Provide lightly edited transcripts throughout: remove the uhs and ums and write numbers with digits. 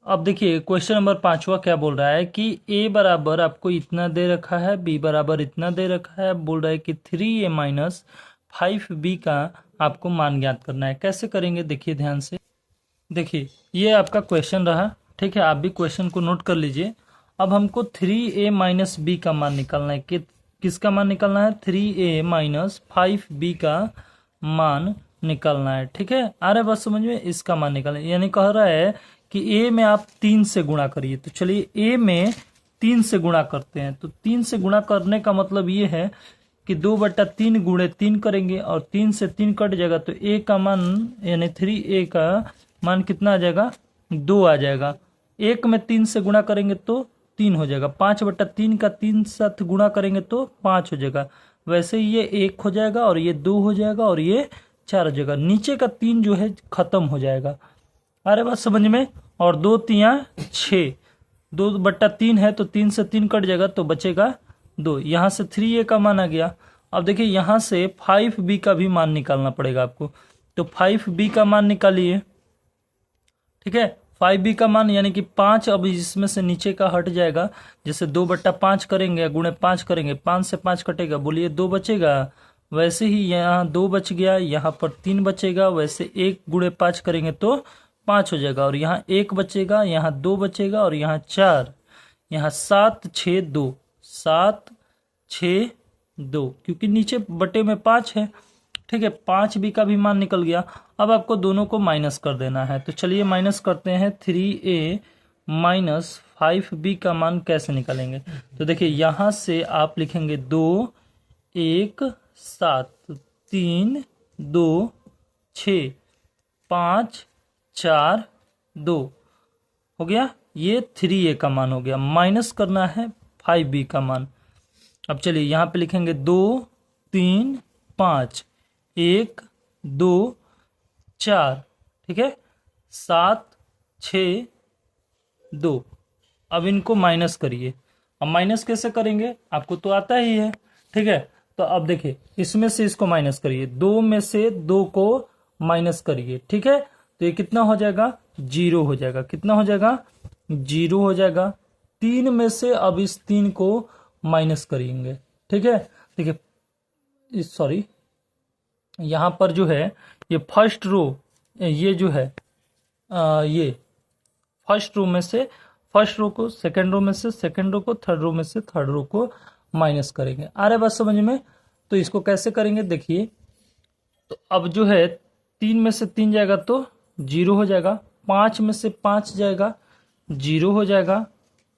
अब देखिए question number 5वां क्या बोल रहा है कि a बराबर आपको इतना दे रखा है, b बराबर इतना दे रखा है। बोल रहा है कि 3a माइनस 5b का आपको मान ज्ञात करना है। कैसे करेंगे देखिए ध्यान से। देखिए ये आपका क्वेश्चन रहा, ठीक है, आप भी क्वेश्चन को नोट कर लीजिए। अब हमको 3a माइनस बी का मान निकालना है। किसका मान निकालना है? 3a माइनस 5b का मान निकालना है, ठीक है। आ रहा है बात समझ में? इसका मान निकालना है, यानी कह रहा है कि a में आप 3 से गुणा करिए। तो चलिए a में 3 से गुणा करते हैं। तो 3 से गुणा करने का मतलब ये है कि 2/3 गुणे 3 करेंगे और 3 से 3 कट जाएगा, तो a का मान यानी 3a का मान कितना आ जाएगा? 2 आ जाएगा। 1 में 3 से गुणा करेंगे तो 3 हो जाएगा। 5/3 का 3 साथ गुणा करेंगे तो 5 हो जाएगा। वैसे ये 1 हो जाएगा और ये 2 हो जाएगा और ये 4 हो जाएगा। नीचे का 3 जो है खत्म हो जाएगा। अरे बात समझ में? और 2 तिया 6, 2/3 है तो 3 से 3 कट जाएगा तो बचेगा 2। यहाँ से 3a का मान आ गया। अब देखिए यहाँ से 5b का भी मान निकालना पड़ेगा आपको। तो 5b का मान निकालिए, ठीक है। 5b का मान यानी कि 5 अब इसमें से नीचे का हट जाएगा। जैसे 2/5 करेंगे, गुणे 5 करेंगे, 5 से 5 कटेगा, बोलिए 2 बचेगा। वैसे ही यहाँ 2 बच गया, यहाँ पर 3 बचेगा। वैसे 1 गुणे 5 करेंगे तो 5 हो जाएगा और यहाँ 1 बचेगा, यहाँ 2 बचेगा और यहाँ 4, यहाँ 7 6 2, 7 6 2, क्योंकि नीचे बटे में 5 है, ठीक है। 5b का भी मान निकल गया। अब आपको दोनों को माइनस कर देना है। तो चलिए माइनस करते हैं। 3a माइनस 5b का मान कैसे निकालेंगे? तो देखिए यहाँ से आप लिखेंगे 2 1 7 3 2 6 5 4 2 हो गया। ये 3a का मान हो गया। माइनस करना है 5b का मान। अब चलिए यहाँ पे लिखेंगे 2 3 5 1 2 4, ठीक है, 7 6 2। अब इनको माइनस करिए। अब माइनस कैसे करेंगे? आपको तो आता ही है, ठीक है। तो अब देखिए इसमें से इसको माइनस करिए, 2 में से 2 को माइनस करिए, ठीक है। तो ये कितना हो जाएगा? 0 हो जाएगा। कितना हो जाएगा? 0 हो जाएगा। 3 में से अब इस 3 को माइनस करेंगे, ठीक है। देखिए सॉरी, यहाँ पर जो है ये फर्स्ट रो, ये जो है ये फर्स्ट रो में से फर्स्ट रो को, सेकंड रो में से सेकंड रो को, थर्ड रो में से थर्ड रो को माइनस करेंगे। आ रहा है बात समझ में? तो इसको कैसे करेंगे देखिए। तो अब जो है 3 में से 3 जाएगा तो 0 हो जाएगा। 5 में से 5 जाएगा 0 हो जाएगा।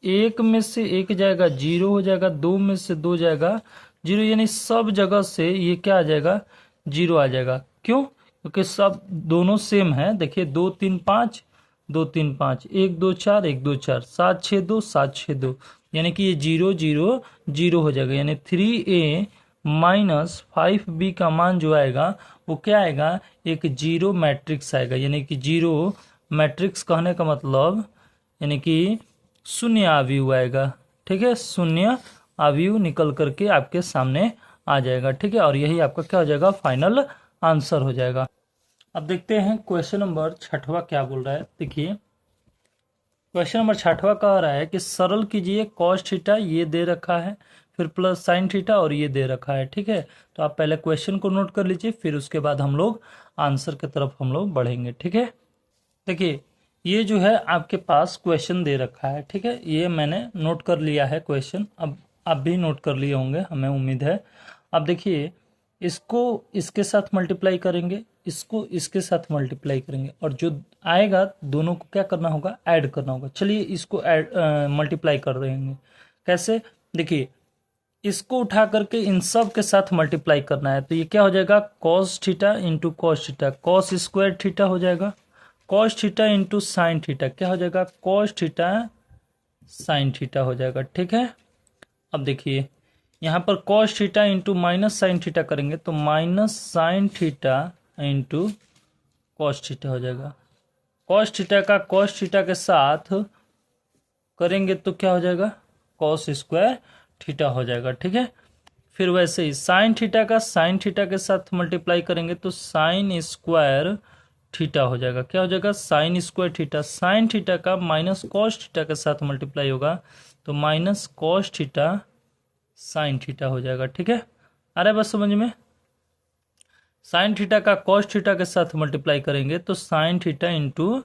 1 में से 1 जाएगा 0 हो जाएगा। 2 में से 2 जाएगा 0, यानी सब जगह से ये क्या आ जाएगा? 0 आ जाएगा। क्यों? क्योंकि सब दोनों सेम है। देखिए 2 3 5 2 3 5, 1 2 4 1 2 4, 7 6 2 7 6 2, यानी कि ये 0 0 0 हो जाएगा। यानी 3a माइनस 5b का मान जो आएगा वो क्या आएगा? एक जीरो मैट्रिक्स आएगा। यानी कि जीरो मैट्रिक्स कहने का मतलब यानी कि शून्य अवयव आएगा, ठीक है। शून्य अवयव निकल करके आपके सामने आ जाएगा, ठीक है। और यही आपका क्या हो जाएगा? फाइनल आंसर हो जाएगा। अब देखते हैं क्वेश्चन नंबर 6वां क्या बोल रहा है। देखिए क्वेश्चन नंबर 6वां कह रहा है कि सरल कीजिए कॉस थीटा, ये दे रखा है, फिर प्लस साइन थीटा और ये दे रखा है, ठीक है। तो आप पहले क्वेश्चन को नोट कर लीजिए, फिर उसके बाद हम लोग आंसर की तरफ हम लोग बढ़ेंगे, ठीक है। देखिए ये जो है आपके पास क्वेश्चन दे रखा है, ठीक है। ये मैंने नोट कर लिया है क्वेश्चन, अब आप भी नोट कर लिए होंगे, हमें उम्मीद है। अब देखिए इसको इसके साथ मल्टीप्लाई करेंगे, इसको इसके साथ मल्टीप्लाई करेंगे और जो आएगा दोनों को क्या करना होगा? ऐड करना होगा। चलिए इसको ऐड मल्टीप्लाई कर देंगे। कैसे? देखिए इसको उठा करके इन सब के साथ मल्टीप्लाई करना है। तो ये क्या हो जाएगा? Cos theta into cos theta, cos square theta हो जाएगा। Cos theta into sine theta क्या हो जाएगा? कॉस थीटा साइन थीटा हो जाएगा, ठीक है। अब देखिए यहाँ पर cos theta into minus sine theta करेंगे तो minus sine theta into cos theta हो जाएगा। कॉस थीटा का कॉस थीटा के साथ करेंगे तो क्या हो जाएगा? कॉस स्क्वायर थीटा हो जाएगा, ठीक है। फिर वैसे ही साइन थीटा का साइन थीटा के साथ मल्टीप्लाई करेंगे तो साइन स्क्वायर थीटा हो जाएगा। क्या हो जाएगा? Sine square theta. Sine theta का माइनस कॉस थीटा के साथ मल्टीप्लाई होगा तो minus cos theta sine theta हो जाएगा। ठीक है, आ रहा है बस समझ में? साइन थीटा का कॉस थीटा के साथ मल्टीप्लाई करेंगे तो sine theta into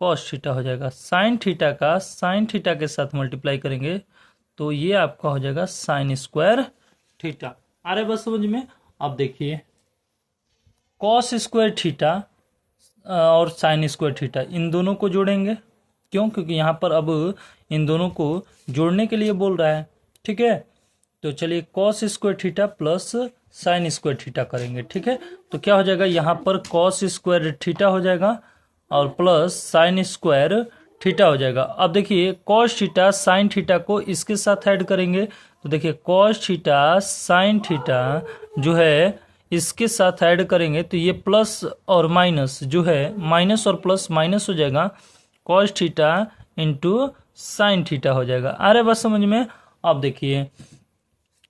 cos theta हो जाएगा। साइन थीटा का साइन थीटा के साथ मल्टीप्लाई करेंगे तो ये आपका हो जाएगा साइन स्क्वायर थीटा। आ रहा है बस समझ में? अब देखिए कॉस स्क्वायर थीटा और साइन स्क्वायर थीटा इन दोनों को जोड़ेंगे। क्यों? क्योंकि यहाँ पर अब इन दोनों को जोड़ने के लिए बोल रहा है। ठीक है, तो चलिए cos square theta plus sine square theta करेंगे। ठीक है, तो क्या हो जाएगा? यहाँ पर कॉस स्क्वायर थीटा हो जाएगा और प्लस साइन स्क्वायर थीटा हो जाएगा। अब देखिए कॉस थीटा साइन थीटा को इसके साथ ऐड करेंगे तो देखिए कॉस थीटा साइन थीटा जो है इसके साथ ऐड करेंगे तो ये प्लस और माइनस जो है माइनस और प्लस माइनस हो जाएगा, cos theta into sine theta हो जाएगा। आ रहा है बस समझ में? अब देखिए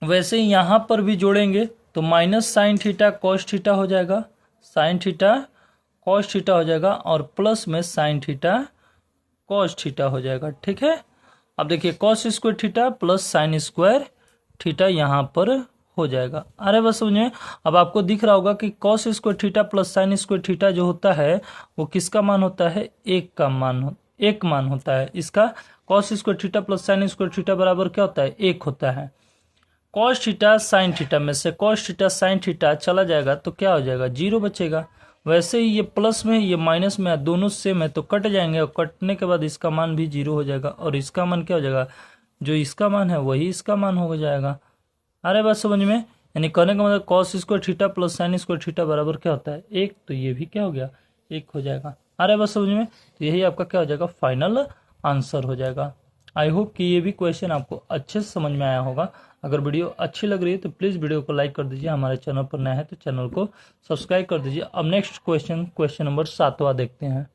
वैसे ही यहाँ पर भी जोड़ेंगे तो minus sine theta cos theta हो जाएगा, साइन थीटा कॉस थीटा हो जाएगा और प्लस में साइन थीटा कॉस थीटा हो जाएगा। ठीक है, अब देखिए cos square theta plus sine square theta यहाँ पर हो जाएगा। अरे बस समझ में? अब आपको दिख रहा होगा कि cos square theta plus sine square theta जो होता है वो किसका मान होता है? एक मान होता है इसका। Cos square theta plus sine square theta बराबर क्या होता है? 1 होता है। कॉस थीटा साइन थीटा में से कॉस थीटा साइन थीटा चला जाएगा तो क्या हो जाएगा? 0 बचेगा। वैसे ही ये प्लस में ये माइनस में दोनों सेम है तो कट जाएंगे और कटने के बाद इसका मान भी 0 हो जाएगा और इसका मान क्या हो जाएगा? जो इसका मान है वही इसका मान हो जाएगा। अरे बात समझ में? यानी कहने का मतलब cos square theta plus sine square theta बराबर क्या होता है? 1। तो ये भी क्या हो गया? 1 हो जाएगा। अरे बात समझ में? तो यही आपका क्या हो जाएगा? फाइनल आंसर हो जाएगा। आई होप कि ये भी क्वेश्चन आपको अच्छे से समझ में आया होगा। अगर वीडियो अच्छी लग रही है तो प्लीज़ वीडियो को लाइक कर दीजिए। हमारे चैनल पर नया है तो चैनल को सब्सक्राइब कर दीजिए। अब नेक्स्ट क्वेश्चन नंबर 7वां देखते हैं।